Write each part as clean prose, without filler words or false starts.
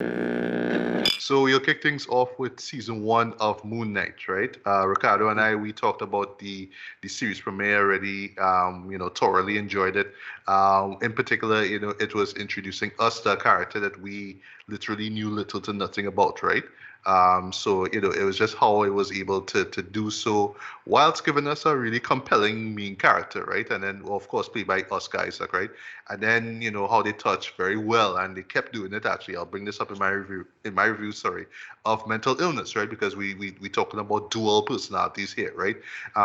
So we'll kick things off with season one of Moon Knight, right? Ricardo and I, we talked about the series premiere already. Thoroughly enjoyed it. In particular, it was introducing us to a character that we literally knew little to nothing about, right? So it was just how it was able to do so whilst giving us a really compelling main character, right? And then, well, of course, played by Oscar Isaac, right? And then how they touched very well, and they kept doing it. Actually, I'll bring this up in my review. Sorry, of mental illness, right? Because we talking about dual personalities here, right?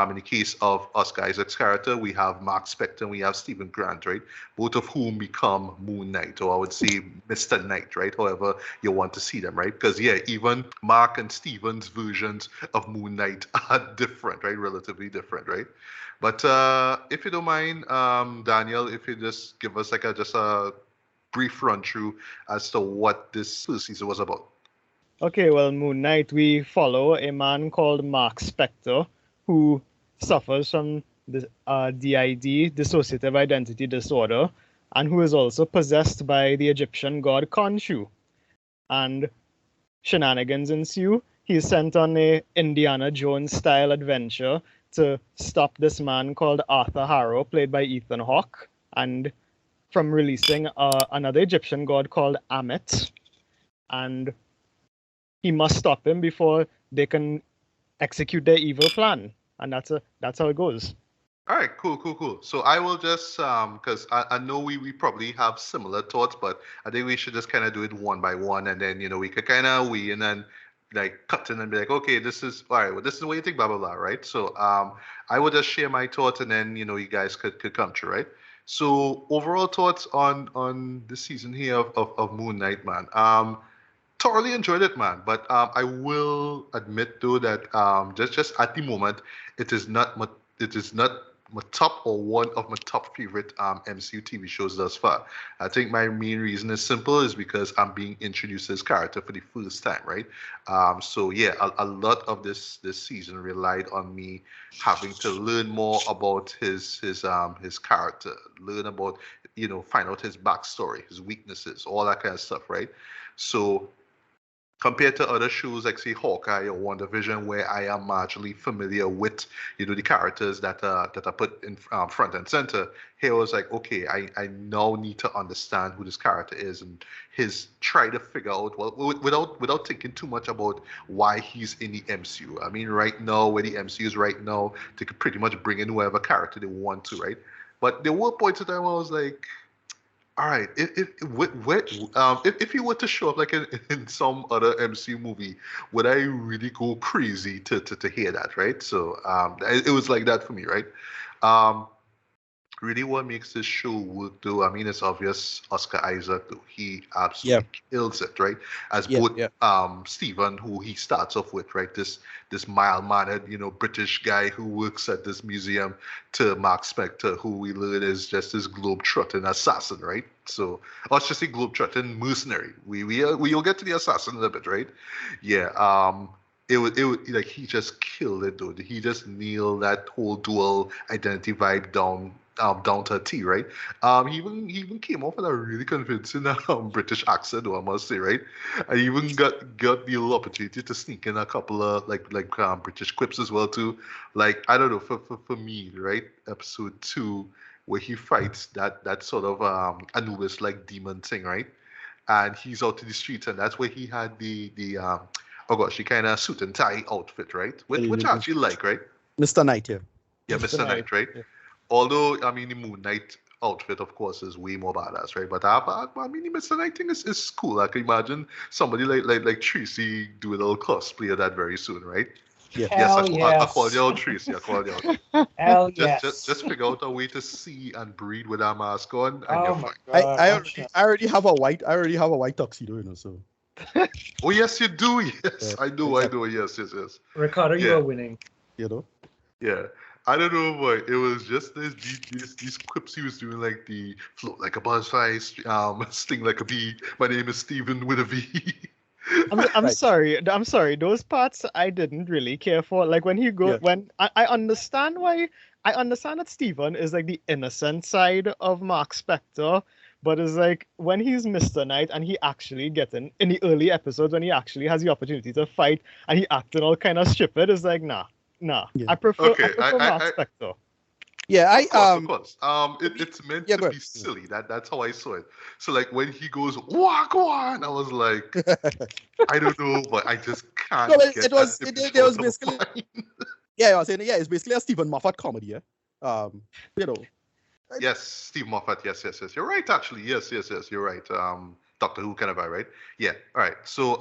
In the case of Oscar Isaac's character, we have Mark Spector and we have Stephen Grant, right? Both of whom become Moon Knight, or I would say Mr. Knight, right? However you want to see them, right? Because yeah, even Mark and Stephen's versions of Moon Knight are different, right? Relatively different, right? But if you don't mind, Daniel, if you just give us like just a brief run through as to what this first season was about. Okay, well, Moon Knight, we follow a man called Mark Spector who suffers from the DID, dissociative identity disorder, and who is also possessed by the Egyptian god Khonshu. And shenanigans ensue. He's sent on a Indiana Jones-style adventure to stop this man called Arthur Harrow, played by Ethan Hawke, and from releasing another Egyptian god called Ammit. And he must stop him before they can execute their evil plan. And that's how it goes. All right, cool. So I will just because I know we probably have similar thoughts, but I think we should just kind of do it one by one, and then we could kind of weigh in and like cut in and be like, okay, this is all right. Well, this is what you think, blah blah blah, right? So I will just share my thoughts, and then you guys could come through, right? So overall thoughts on the season here of Moon Knight, man. Thoroughly enjoyed it, man. But I will admit though that just at the moment, it is not my top or one of my top favorite MCU TV shows thus far. I think my main reason is simple, is because I'm being introduced to this character for the first time, right? So yeah, a lot of this season relied on me having to learn more about his character, learn about find out his backstory, his weaknesses, all that kind of stuff, right? So compared to other shows like say Hawkeye or WandaVision, where I am marginally familiar with the characters that are put in front and center. Here I was like, okay, I now need to understand who this character is and his try to figure out, well, without thinking too much about why he's in the MCU. I mean, right now where the MCU is right now, they could pretty much bring in whoever character they want to, right? But there were points in time where I was like, all right. If he were to show up like in some other MCU movie, would I really go crazy to hear that, right? So it was like that for me, right? Um, Really what makes this show work though, I mean, it's obvious Oscar Isaac though. He absolutely kills it, right? As both Stephen, who he starts off with, right? This mild-mannered, British guy who works at this museum, to Mark Spector, who we learn is just this globe-trotting assassin, right? So, or just a globe-trotting mercenary. We'll get to the assassin in a bit, right? Yeah. It was like he just killed it, dude. He just nailed that whole dual identity vibe down to a T, right? He even came off with a really convincing British accent, though, I must say, right? I even got the little opportunity to sneak in a couple of British quips as well too. Like I don't know, for me, right? Episode 2, where he fights that sort of Anubis like demon thing, right? And he's out in the streets, and that's where he had the oh gosh, he kind of suit and tie outfit, right? Which I actually like, right? Mr. Knight, yeah. Yeah, Mr. Knight, right? Yeah. Although, I mean, the Moon Knight outfit, of course, is way more badass, right? But I mean, the Mr. Knight thing is cool. I can imagine somebody like Tracy do a little cosplay of that very soon, right? Yeah. I call you out, Tracy. I call you out. Hell yes. Just figure out a way to see and breathe with that mask on, and Oh you're my fine. God. I already have a white tuxedo, so. Oh yes, you do. Yes, Yeah, I do. exactly. Yes. Ricardo, you Yeah. are winning. Yeah. I don't know, but it was just these quips he was doing, like the float like a butterfly, sting like a bee. My name is Steven with a V. I'm Right. sorry. I'm sorry. Those parts I didn't really care for. Like when he Yeah. when I understand why. I understand that Stephen is like the innocent side of Mark Spector, But it's like when he's Mr. Knight and he actually getting in the early episodes when he actually has the opportunity to fight and he acting all kind of stupid, it's like nah. Yeah. I Okay, prefer Mark Spector. Yeah, of course. It's meant to go be ahead. silly. That's how I saw it. So like when he goes wak wak, I was like, I don't know, but I just can't No, but get it that was image it out was of basically my mind. yeah, I was saying yeah, it's basically a Stephen Moffat comedy, yeah. You know, Yes, Steve Moffat. Yes. You're right, actually. Yes. You're right. Doctor Who kind of guy, right? Yeah. All right. So,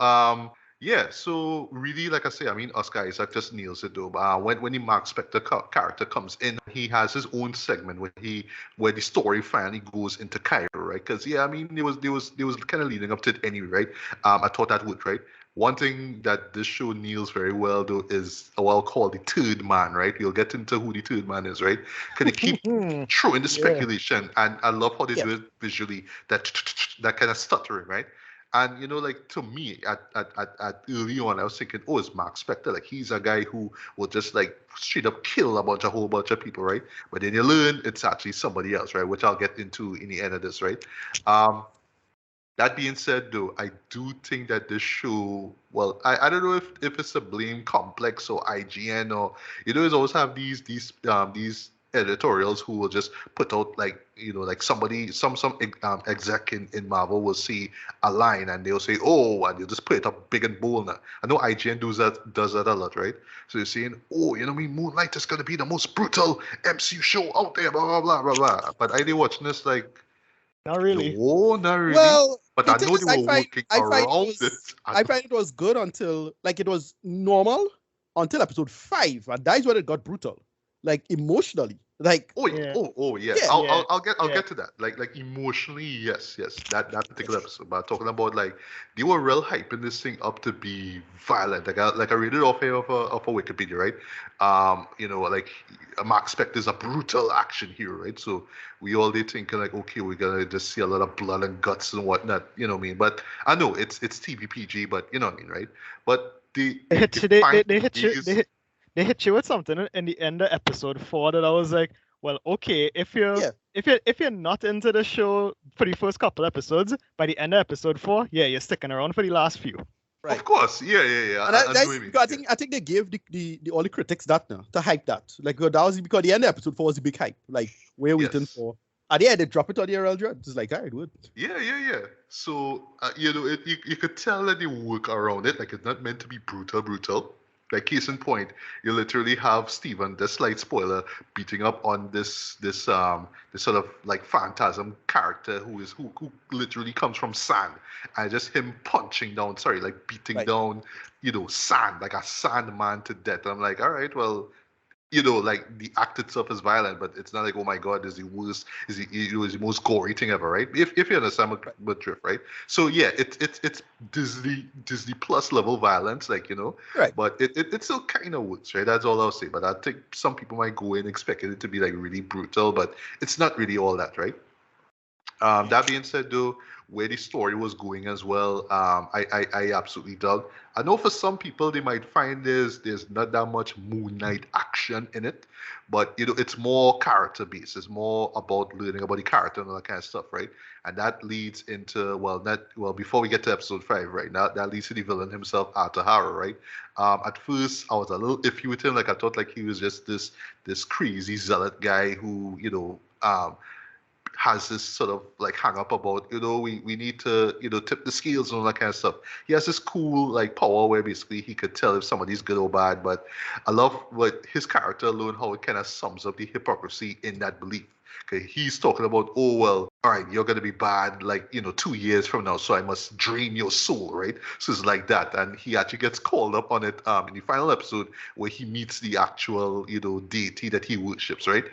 yeah. So really, like I say, I mean, Oscar Isaac just nails it though. When the Mark Spector character comes in, he has his own segment where the story finally goes into Cairo, right? Because yeah, I mean, there was kind of leading up to it anyway, right? I thought that would, right? One thing that this show nails very well, though, is what I'll call the third man, right? We'll get into who the third man is, right? Because they keep throwing the Yeah. speculation, and I love how they yeah. do it visually. That kind of stuttering, right? And like to me, at early on, I was thinking, oh, it's Mark Spector. Like he's a guy who will just like straight up kill a whole bunch of people, right? But then you learn it's actually somebody else, right? Which I'll get into in the end of this, right? Um, that being said, though, I do think that this show, well, I don't know if it's a blame complex or IGN or it's always have these editorials who will just put out like like somebody some exec in Marvel will see a line and they'll say and they'll just put it up big and bold. Now I know IGN does that a lot, right? So you're saying Moonlight is gonna be the most brutal MCU show out there, blah blah blah blah blah. But I did watching this like. Not really. No, not really. Well, But the I thing know is, they were working around it. I find it was good until like it was normal until episode 5, and that is when it got brutal, like emotionally, like Yeah. Yeah. yeah, I'll Yeah. get to that. Like emotionally, yes. That particular episode. But I'm talking about like they were real hyping this thing up to be violent. Like I read it off here of a Wikipedia, right? Like Mark Spector is a brutal action hero, right? So we all did thinking like, okay, we're gonna just see a lot of blood and guts and whatnot, you know what I mean? But I know it's TVPG, but you know what I mean, right? But They the hit you. They defining hit you. is They hit you with something in the end of episode 4 that I was like, well, okay, yeah. if you're not into the show for the first couple episodes, by the end of episode 4, yeah, you're sticking around for the last few. Right. of course, yeah. And I know that's what you mean. because I think they gave the all the critics that now to hype that. Like that was because the end of episode 4 was the big hype. Like we're waiting Yes. for. And yeah, they drop it on the RL Dread. It's like, all right, good. Yeah. So you could tell that they work around it. Like it's not meant to be brutal. Like case in point, you literally have Steven, the slight spoiler, beating up on this sort of like phantasm character who literally comes from sand, and just him beating Right. down sand like a sand man to death. I'm like, all right, well, like the act itself is violent, but it's not like, oh my god, is the worst, is the most gory thing ever, right? If you understand what drift, right? So yeah, it's Disney plus level violence, like Right. but it still kind of works, right? That's all I'll say. But I think some people might go in expecting it to be like really brutal, but it's not really all that, right? That being said, though, where the story was going as well, I absolutely dug. I know for some people they might find there's not that much Moon Knight action in it, but it's more character based. It's more about learning about the character and all that kind of stuff, right? And that leads into before we get to episode 5, right? Now that leads to the villain himself, Atahara, right? At first I was a little iffy with him, like I thought like he was just this crazy zealot guy who has this sort of like hang up about we need to tip the scales and all that kind of stuff. He has this cool like power where basically he could tell if somebody's good or bad. But I love what his character alone, how it kind of sums up the hypocrisy in that belief. Okay, he's talking about, oh well, all right, you're gonna be bad like 2 years from now, so I must drain your soul, right? So it's like that, and he actually gets called up on it in the final episode where he meets the actual deity that he worships, right?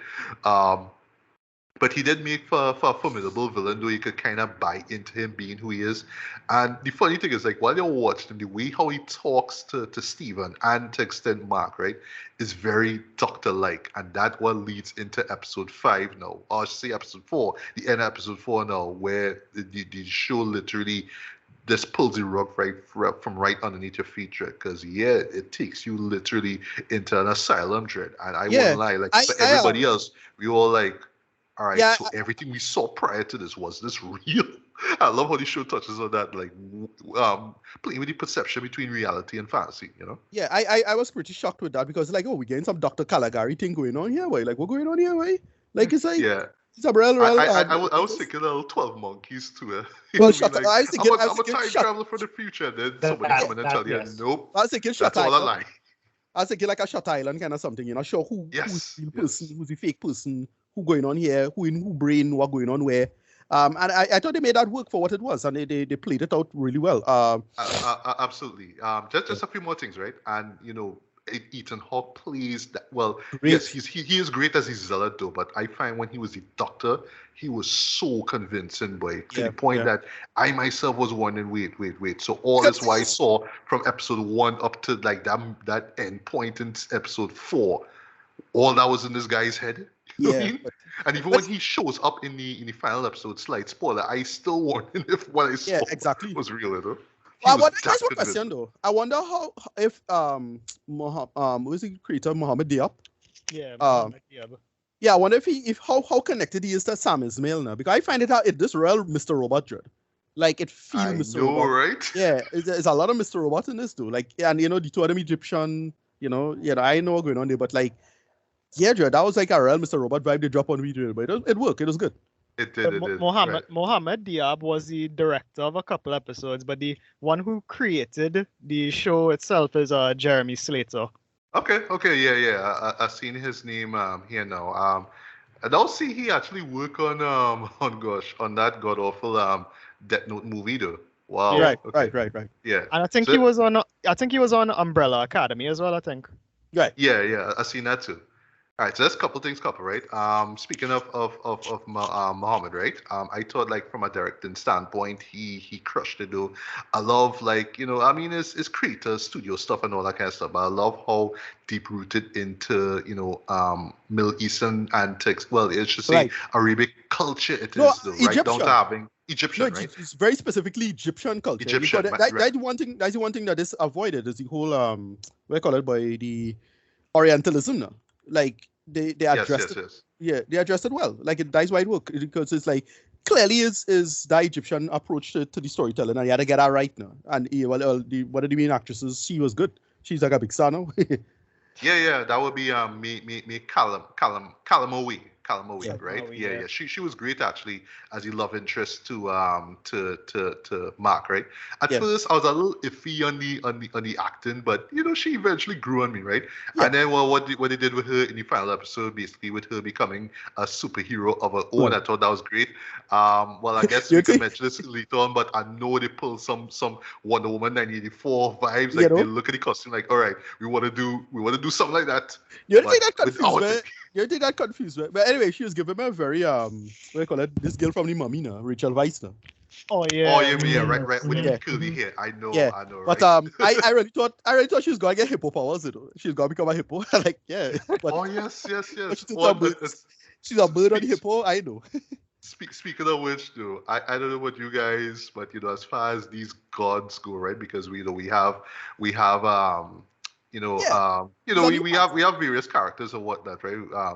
But he did make for a formidable villain, though you could kind of buy into him being who he is. And the funny thing is, like, while you're watching him, the way how he talks to Steven and to extend Mark, right, is very Doctor-like. And that what leads into episode 5 now. Or I should say episode 4, the end of episode 4 now, where the show literally just pulls the rug from right underneath your feet, because it takes you literally into an asylum, dread. And I won't lie, like for everybody else, we all like, all right, Yeah, so everything we saw prior to this, was this real? I love how the show touches on that, like playing with the perception between reality and fantasy, you know? yeah, I was pretty shocked with that because like, oh, we're getting some Dr. Caligari thing going on here, why? Like, what's going on here, why? Like, it's like Yeah. it's a real, I was thinking a little 12 monkeys too. Well, Be like, I was thinking, I'm a time traveler for the future, and then somebody come in and tell you, yes. nope, I was thinking that's all a lie. I was thinking like a Shut Island kind of something, you know, show who's the real person, Yes. who's the fake person, who going on here, who in who brain, what going on where. And I thought they made that work for what it was, and they played it out really well. Absolutely. Just a few more things, right? And you know, Ethan Hawke plays that well. Great. Yes, he is great as his zealot though, but I find when he was the doctor, he was so convincing, boy, to the point that I myself was wondering, wait. So all this what I saw from episode 1 up to like that end point in episode 4, all that was in this guy's head. You know what I mean? And even when he shows up in the final episode, slight spoiler, I still wondering if what I saw was real, you know? That's one question though. I wonder how if who's the creator, Mohammed Diab? Yeah, Mohammed Diab. Yeah, I wonder if how connected he is to Sam Ismail now, because I find it this real Mr. Robot dread. Like it feels Mr. Robot. Right? Yeah, it's a lot of Mr. Robot in this too. Like, and you know, the two of them Egyptian, you know, I know what's going on there, but like, yeah, Dread, that was like a real Mr. Robot vibe they drop on video, but it worked. It was good. It did. Mohammed Diab was the director of a couple episodes, but the one who created the show itself is Jeremy Slater. Okay, yeah. I've seen his name here now. I don't see he actually work on that god awful Death Note movie though. Wow. Yeah, okay. Right. Yeah. And I think he was on Umbrella Academy as well, I think. Right. Yeah. I've seen that too. All right, so that's a couple things covered, right? Speaking of Muhammad, right? I thought like from a directing standpoint, he crushed it though. I love like, you know, I mean it's creator studio stuff and all that kind of stuff, but I love how deep rooted into, you know, Middle Eastern antics. Well, it's just say Arabic culture it is though, right? Down to having Egyptian, right? It's very specifically Egyptian culture. Egyptian, that's one thing. That's the one thing that is avoided is the whole what I call it by the Orientalism now. Like they addressed it. Yeah, they addressed it well. Like that's why it work, because it's like clearly is the Egyptian approach to the storytelling, and you had to get that right now. And one of the main actresses, she was good. She's like a big star now. Yeah, that would be me Calamowi, right? Yeah. She was great actually as the love interest to Mark, right? At first I was a little iffy on the acting, but you know she eventually grew on me, right? Yeah. And then what they did with her in the final episode, basically with her becoming a superhero of her own, I thought that was great. Well, I guess we can mention this later on, but I know they pulled some Wonder Woman 1984 vibes. Like they look at the costume like, all right, we want to do something like that. You don't think that confused me? You don't think that confused me? But anyway, she was giving me a very what do you call it? This girl from the Mummy now, Rachel Weisz now. Oh yeah, right. With the curly hair, I know. But right? I really thought she was gonna get hippo powers. You know, she's gonna become a hippo. Like But, yes. But she's a bird on the hippo. I know. Speaking of which, though, I don't know about you guys, but you know, as far as these gods go, right? Because we have we have various characters or whatnot, right?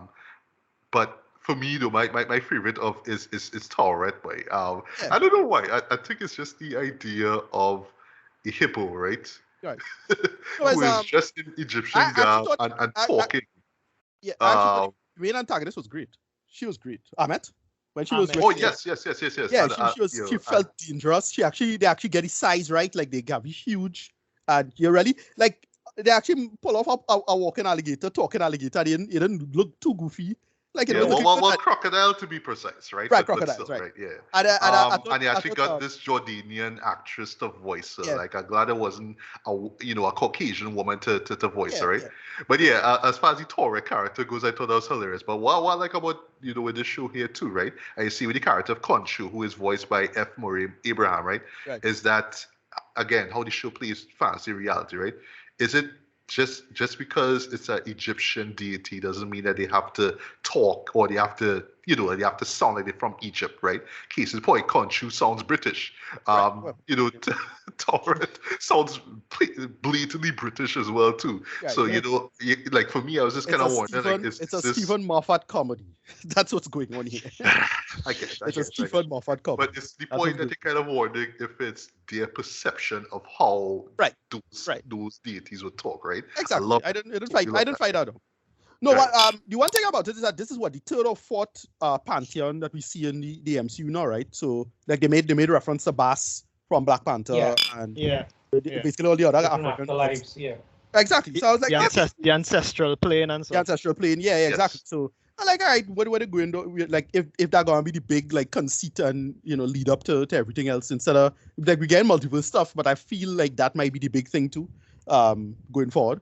But for me, though, my favorite is Tauret, boy. I don't know why. I think it's just the idea of a hippo, right? Right. Who is just in Egyptian garb and talking. The main antagonist was great. She was great. Ahmet. When she was yes. Yeah, she felt dangerous. They actually get the size right, like they got huge, and you're really like they actually pull off a walking alligator, talking alligator. It didn't look too goofy. Like it was crocodile to be precise, right? Right, crocodile, right? Yeah. And he actually got this Jordanian actress to voice her. Like I'm glad it wasn't a Caucasian woman to voice her, right? Yeah. But as far as the Torah character goes, I thought that was hilarious. But what I like about with this show here too, right? I see with the character of Khonshu, who is voiced by F. Murray Abraham, right? Is that again how the show plays fantasy reality, right? Is it just because it's an Egyptian deity doesn't mean that they have to talk or they have to sound like they're from Egypt, right? Case in point, Khonshu sounds British. Tauret sounds blatantly British as well too. Yeah, So yeah. like for me, I was just kind of wondering, like, It's a this? Stephen Moffat comedy. That's what's going on here. I guess. It's a Stephen Moffat comedy. But it's the That's point what's that you're kind of wondering if it's their perception of how Right. those deities would talk, right? Exactly. I didn't find out. No, Right. the one thing about it is that this is what the third or fourth pantheon that we see in the MCU now, right? So like they made reference to Bass from Black Panther and basically all the other African lives, yeah. Exactly. So I was like, the ancestral plane and so. The ancestral plane, yeah, exactly. Yes. So I'm like, all right, what are they going to like if that gonna be the big like conceit and lead up to everything else instead of like we get multiple stuff, but I feel like that might be the big thing too, going forward.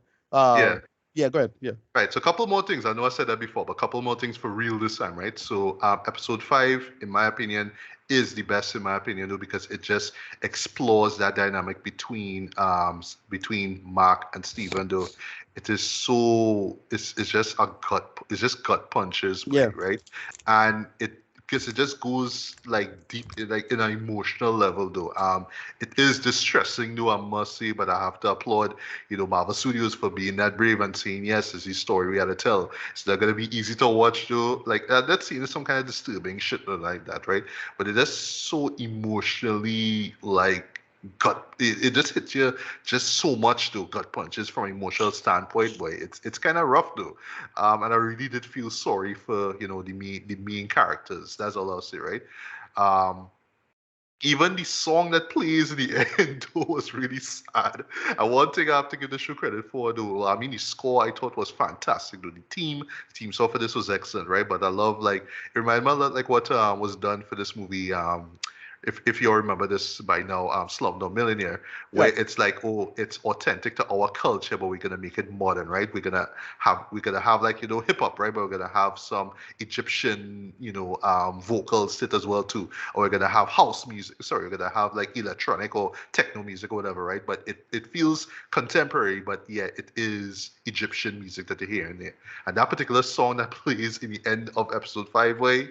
Yeah, go ahead. Yeah. Right. So a couple more things. I know I said that before, but a couple more things for real this time, right? So episode 5, in my opinion, is the best in my opinion, though, because it just explores that dynamic between Mark and Steven, though. It is so it's just gut punches, right? And because it just goes like deep, like in an emotional level, though. It is distressing, though, I must say, but I have to applaud, Marvel Studios for being that brave and saying, yes, this is a story we had to tell. It's not gonna be easy to watch, though. Like let's see, there's some kind of disturbing shit like that, right? But it is so emotionally like it just hits you just so much though, gut punches from an emotional standpoint, boy. It's kind of rough though, and I really did feel sorry for the main characters. That's all I'll say, right? Even the song that plays in the end though was really sad. And one thing I have to give the show credit for though, I mean the score I thought was fantastic though. The team song for this was excellent, right? But I love it reminded me of like what was done for this movie. If you remember this by now, Slumdog Millionaire, where it's like, oh, it's authentic to our culture, but we're gonna make it modern, right? We're gonna have like hip hop, right? But we're gonna have some Egyptian, vocals sit as well too, or we're gonna have house music. Sorry, we're gonna have like electronic or techno music or whatever, right? But it feels contemporary, but yeah, it is Egyptian music that you're hearing there. And that particular song that plays in the end of episode 5,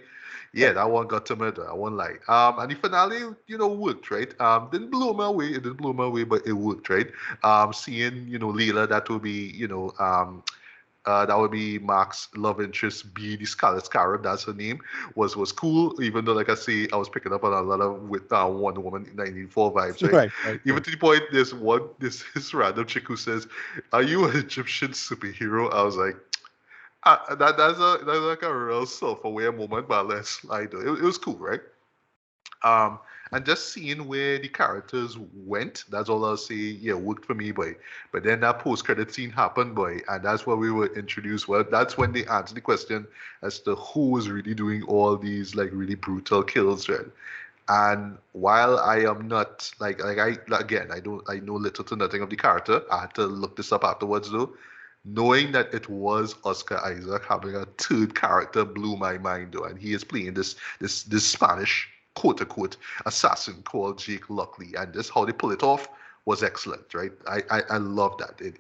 yeah, that one got to murder. I won't lie. And the finale, worked, right? Didn't blow my way. It didn't blow my way, but it worked, right? Seeing, Leela, that would be, that would be Mark's love interest, be the Scarlet Scarab, that's her name, was cool. Even though, like I say, I was picking up on a lot of with Wonder Woman 1984 vibes, right? Even to the point, there's this random chick who says, "Are you an Egyptian superhero?" I was like, that's like a real self-aware moment, but let's slide. It was cool, right? And just seeing where the characters went, that's all I'll say. Yeah, worked for me, boy. But then that post-credit scene happened, boy, and that's where we were introduced. Well, that's when they answered the question as to who was really doing all these like really brutal kills, right? And while I am not I know little to nothing of the character. I had to look this up afterwards though. Knowing that it was Oscar Isaac having a third character blew my mind though, and he is playing this Spanish quote unquote assassin called Jake Lockley, and just how they pull it off was excellent, right? I love that. It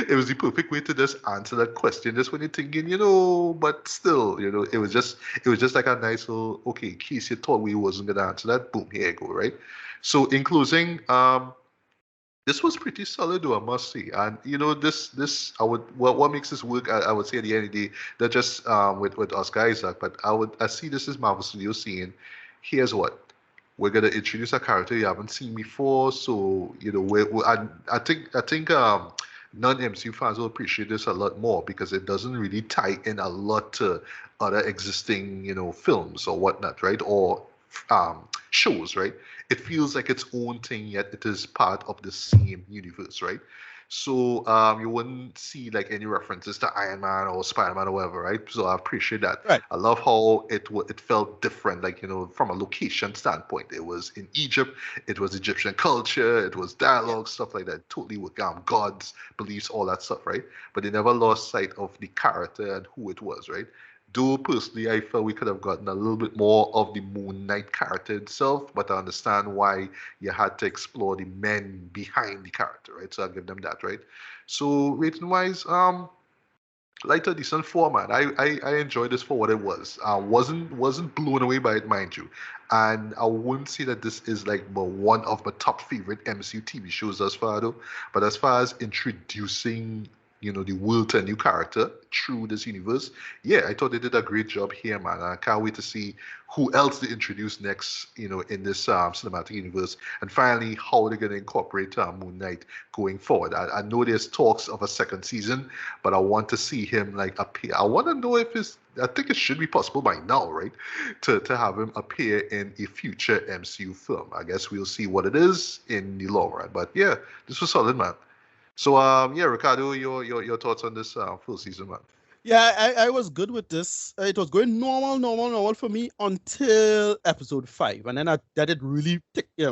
it was the perfect way to just answer that question. Just when you're thinking, but still, it was just like a nice little okay, in case you thought we wasn't gonna answer that, boom, here you go, right? So in closing, this was pretty solid, though, I must say. And this what makes this work? I would say at the end of the day, not just with Oscar Isaac, but I see this as Marvel Studios saying, here's what we're gonna introduce a character you haven't seen before. So I think non-MCU fans will appreciate this a lot more because it doesn't really tie in a lot to other existing films or whatnot, right? Or shows, right? It feels like its own thing, yet it is part of the same universe, right? So you wouldn't see like any references to Iron Man or Spider-Man or whatever, right? So I appreciate that. Right. I love how it felt different, like from a location standpoint. It was in Egypt, it was Egyptian culture, it was dialogue, stuff like that. Totally with gods, beliefs, all that stuff, right? But they never lost sight of the character and who it was, right? Though personally, I felt we could have gotten a little bit more of the Moon Knight character itself, but I understand why you had to explore the men behind the character, right? So I'll give them that, right? So rating-wise, Like a decent format. I enjoyed this for what it was. Wasn't blown away by it, mind you. And I wouldn't say that this is like one of my top favorite MCU TV shows thus far, though. But as far as introducing, the world to a new character through this universe, yeah, I thought they did a great job here, man. I can't wait to see who else they introduce next, in this cinematic universe, and finally how they're going to incorporate Moon Knight going forward. I know there's talks of a second season, but I want to see him like appear. I want to know if I think it should be possible by now, right, to have him appear in a future MCU film. I guess we'll see what it is in the long run. But yeah, this was solid, man. So yeah, Ricardo, your thoughts on this full season, man? Yeah, I was good with this. It was going normal for me until episode 5, and then that it really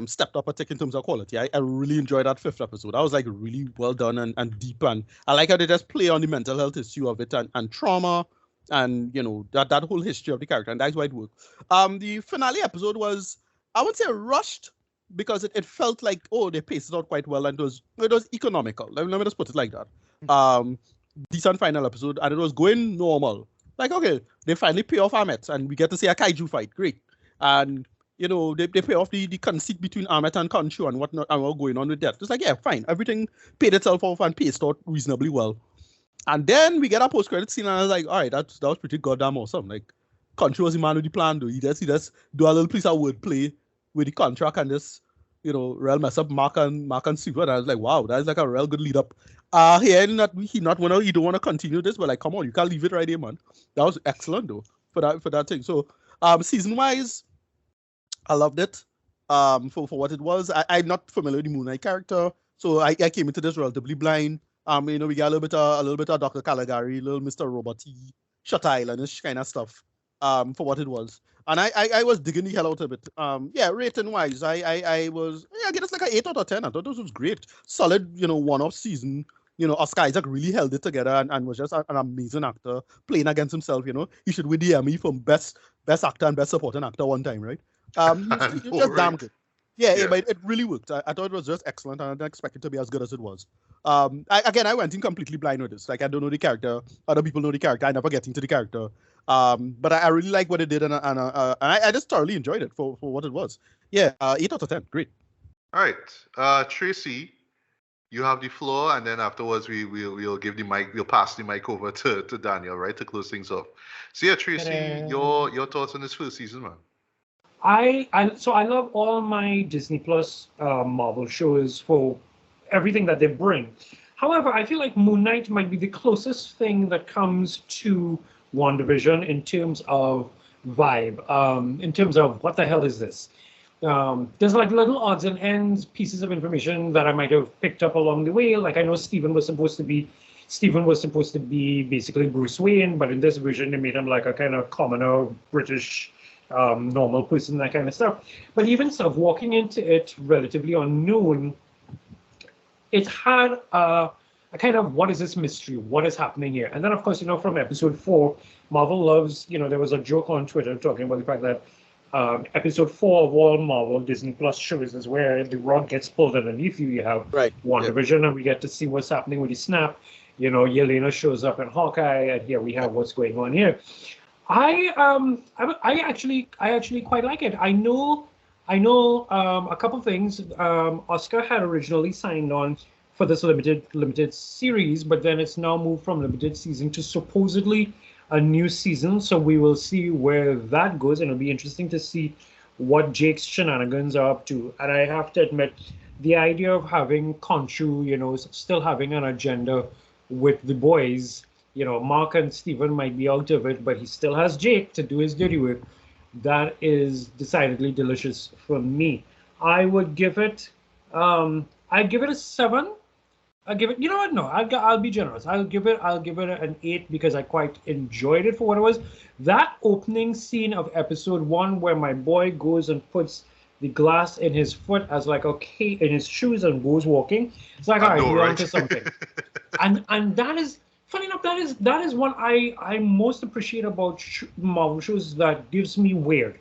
stepped up a tick in terms of quality. I really enjoyed that 5th episode. I was like really well done and deep, and I like how they just play on the mental health issue of it and trauma, and that whole history of the character, and that's why it worked. The finale episode was, I would say, rushed, because it felt like, they paced it out quite well, and it was economical. Let me just put it like that. Decent final episode, and it was going normal. Like, okay, they finally pay off Ahmet, and we get to see a kaiju fight. Great. And, they pay off the conceit between Ahmet and Khonshu and whatnot, and what's going on with that. It's like, yeah, fine. Everything paid itself off and paced out reasonably well. And then we get a post-credit scene, and I was like, all right, that was pretty goddamn awesome. Like, Khonshu was the man with the plan, though. He just do a little piece of wordplay with the contract and just, real mess up Mark and Super. And I was like, wow, that's like a real good lead up. He don't want to continue this, but like, come on, you can't leave it right here, man. That was excellent though for that thing. So season wise, I loved it. For what it was. I'm not familiar with the Moon Knight character, so I came into this relatively blind. We got a little bit of Dr. Caligari, little Mr. Robot-y, Shutter Island-ish kind of stuff. For what it was. And I was digging the hell out of it. Yeah, rating wise, I get it like an 8 out of 10. I thought this was great. Solid, one-off season. Oscar Isaac really held it together and was just an amazing actor playing against himself. He should win the Emmy for best actor and best supporting actor one time, right? He was just damn good. Yeah, but it really worked. I thought it was just excellent, and I didn't expect it to be as good as it was. I went in completely blind with this. Like, I don't know the character. Other people know the character. I never get into the character. But I really like what it did, and I just thoroughly enjoyed it for what it was. Yeah, 8 out of 10. Great. All right, Tracy, you have the floor, and then afterwards we'll give the mic. We'll pass the mic over to Daniel, right, to close things off. So yeah, Tracy, your thoughts on this first season, man? I love all my Disney Plus Marvel shows for everything that they bring. However, I feel like Moon Knight might be the closest thing that comes to WandaVision in terms of vibe, in terms of what the hell is this? There's like little odds and ends, pieces of information that I might have picked up along the way. Like, I know Stephen was supposed to be basically Bruce Wayne, but in this version they made him like a kind of commoner British normal person, that kind of stuff. But even stuff walking into it relatively unknown, it had a kind of, what is this mystery? What is happening here? And then, of course, from episode 4, Marvel loves, there was a joke on Twitter talking about the fact that episode 4 of all Marvel Disney Plus shows is where the rug gets pulled underneath you. You have WandaVision, and we get to see what's happening with the snap. Yelena shows up in Hawkeye, and here we have what's going on here. I actually quite like it. I know a couple things. Oscar had originally signed on for this limited series, but then it's now moved from limited season to supposedly a new season. So we will see where that goes, and it'll be interesting to see what Jake's shenanigans are up to. And I have to admit, the idea of having Khonshu, still having an agenda with the boys. Mark and Stephen might be out of it, but he still has Jake to do his dirty work. That is decidedly delicious for me. I would give it, I'd give it a 7. I'll give it, no, I'll be generous. I'll give it an 8 because I quite enjoyed it for what it was. That opening scene of episode 1 where my boy goes and puts the glass in his foot as like in his shoes and goes walking. It's like, all right, we're onto something. and that is, funny enough, that is what I most appreciate about Marvel shows that gives me weird.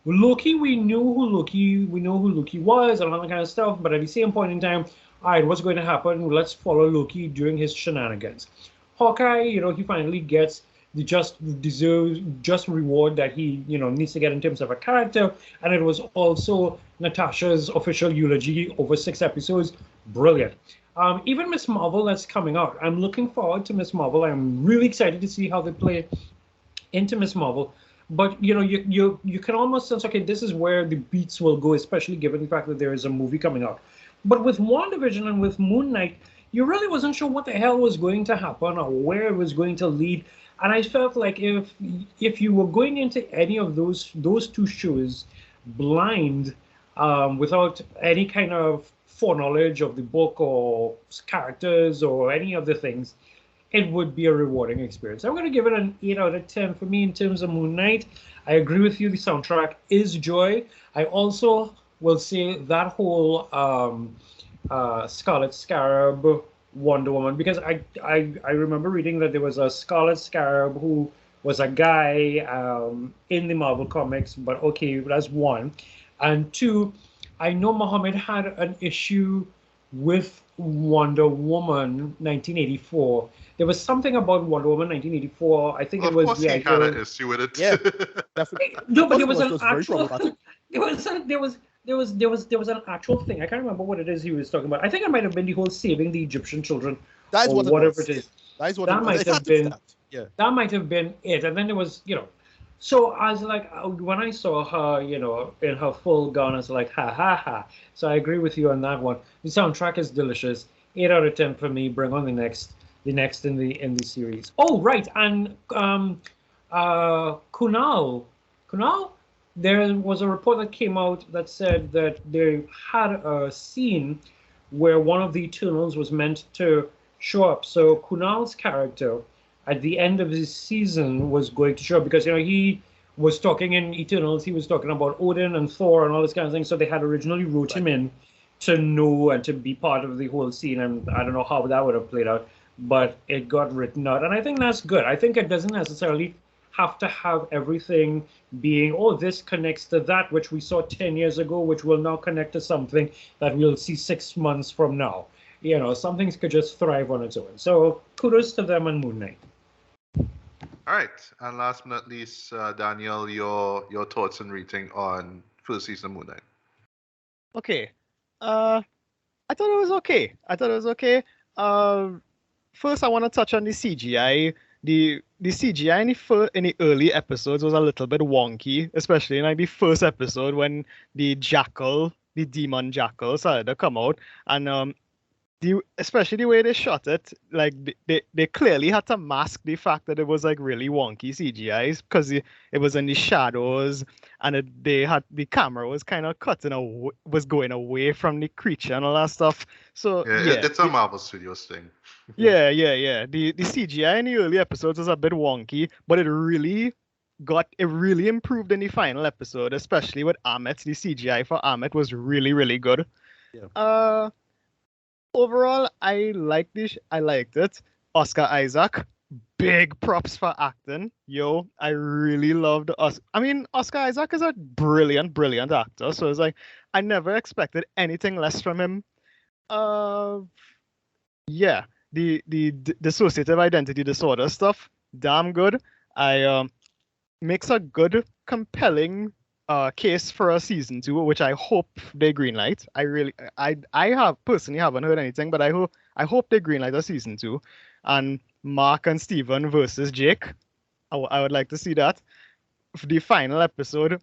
Loki, we know who Loki was and all that kind of stuff, but at the same point in time, all right, what's going to happen? Let's follow Loki during his shenanigans. Hawkeye, he finally gets the just reward that he, needs to get in terms of a character. And it was also Natasha's official eulogy over 6 episodes. Brilliant. Even Miss Marvel that's coming out. I'm looking forward to Miss Marvel. I'm really excited to see how they play into Miss Marvel. But you can almost sense, okay, this is where the beats will go, especially given the fact that there is a movie coming out. But with WandaVision and with Moon Knight, you really wasn't sure what the hell was going to happen or where it was going to lead. And I felt like if you were going into any of those 2 shows blind, without any kind of foreknowledge of the book or characters or any of the things, it would be a rewarding experience. I'm going to give it an 8 out of 10 for me in terms of Moon Knight. I agree with you. The soundtrack is joy. I also will say that whole Scarlet Scarab Wonder Woman, because I remember reading that there was a Scarlet Scarab who was a guy in the Marvel comics, but okay, that's one. And 2, I know Muhammad had an issue with Wonder Woman 1984. There was something about Wonder Woman 1984. I think it was. Of course, he had an issue with it. Yeah, definitely. No, but there was an actual. There was an actual thing. I can't remember what it is he was talking about. I think it might have been the whole saving the Egyptian children. That's or what whatever it is. That is what that it might was. have been. Yeah. That might have been it. And then there was, So I was like, when I saw her, in her full gown, I was like, ha ha ha. So I agree with you on that one. The soundtrack is delicious. 8 out of 10 for me. Bring on the next in the series. Oh right, and Kunal. There was a report that came out that said that they had a scene where one of the Eternals was meant to show up. So Kunal's character at the end of this season was going to show up because he was talking in Eternals. He was talking about Odin and Thor and all this kind of thing. So they had originally wrote him in to know and to be part of the whole scene. And I don't know how that would have played out, but it got written out. And I think that's good. I think it doesn't necessarily have to have everything being, this connects to that, which we saw 10 years ago, which will now connect to something that we'll see 6 months from now. Some things could just thrive on its own. So kudos to them and Moon Knight. All right, and last but not least, Daniel, your thoughts and rating on first season of Moon Knight. Okay, I thought it was okay. First, I want to touch on the CGI. The CGI in the early episodes was a little bit wonky, especially in the first episode when the demon jackal started to come out, and especially the way they shot it, like they clearly had to mask the fact that it was like really wonky CGI because it was in the shadows, and the camera was kind of was going away from the creature and all that stuff. So it's a Marvel Studios thing. Yeah. The CGI in the early episodes was a bit wonky, but it really improved in the final episode, especially with Amit. The CGI for Amit was really, really good. Yeah. Overall, I liked it. Oscar Isaac, big props for acting. I really loved Oscar. I mean, Oscar Isaac is a brilliant, brilliant actor. So it's like I never expected anything less from him. Yeah. The dissociative identity disorder stuff, damn good. Makes a good, compelling case for a season 2, which I hope they greenlight. I personally haven't heard anything, but I hope they greenlight a season 2. And Mark and Steven versus Jake, I would like to see that. The final episode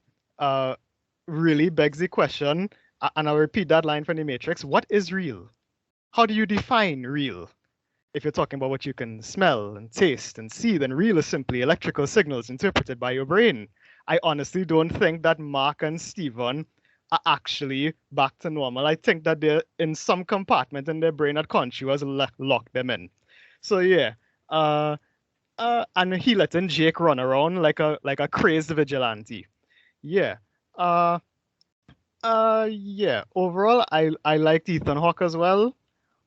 really begs the question, and I'll repeat that line from The Matrix: what is real? How do you define real? If you're talking about what you can smell and taste and see, then real is simply electrical signals interpreted by your brain. I honestly don't think that Mark and Steven are actually back to normal. I think that they're in some compartment in their brain that Khonshu has locked them in. So yeah, and he letting Jake run around like a crazed vigilante. Yeah. Yeah. Overall, I liked Ethan Hawke as well.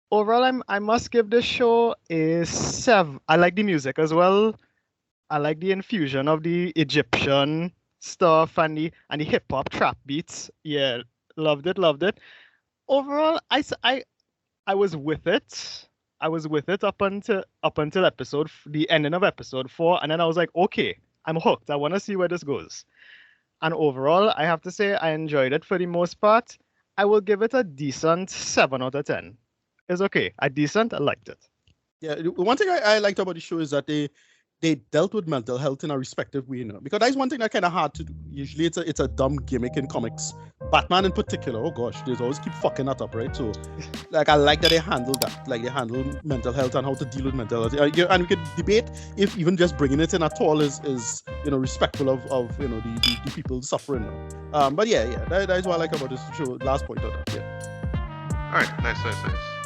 Overall, I must give this show a 7. I like the music as well. I like the infusion of the Egyptian stuff and the hip hop trap beats. Yeah, loved it. Overall, I was with it. I was with it up until the ending of episode 4, and then I was like, okay, I'm hooked. I want to see where this goes. And overall, I have to say I enjoyed it for the most part. I will give it a decent 7 out of 10. It's okay. A decent, I liked it. Yeah, one thing I liked about the show is that they dealt with mental health in a respective way, because that's one thing that kind of hard to do. Usually it's a dumb gimmick in comics. Batman in particular, oh gosh, they always keep fucking that up, right? So, like, I like that they handle that. Like, they handle mental health and how to deal with mental health. And we could debate if even just bringing it in at all is respectful of the people suffering. But yeah, that is what I like about this show. Last point of that, yeah. All right, nice.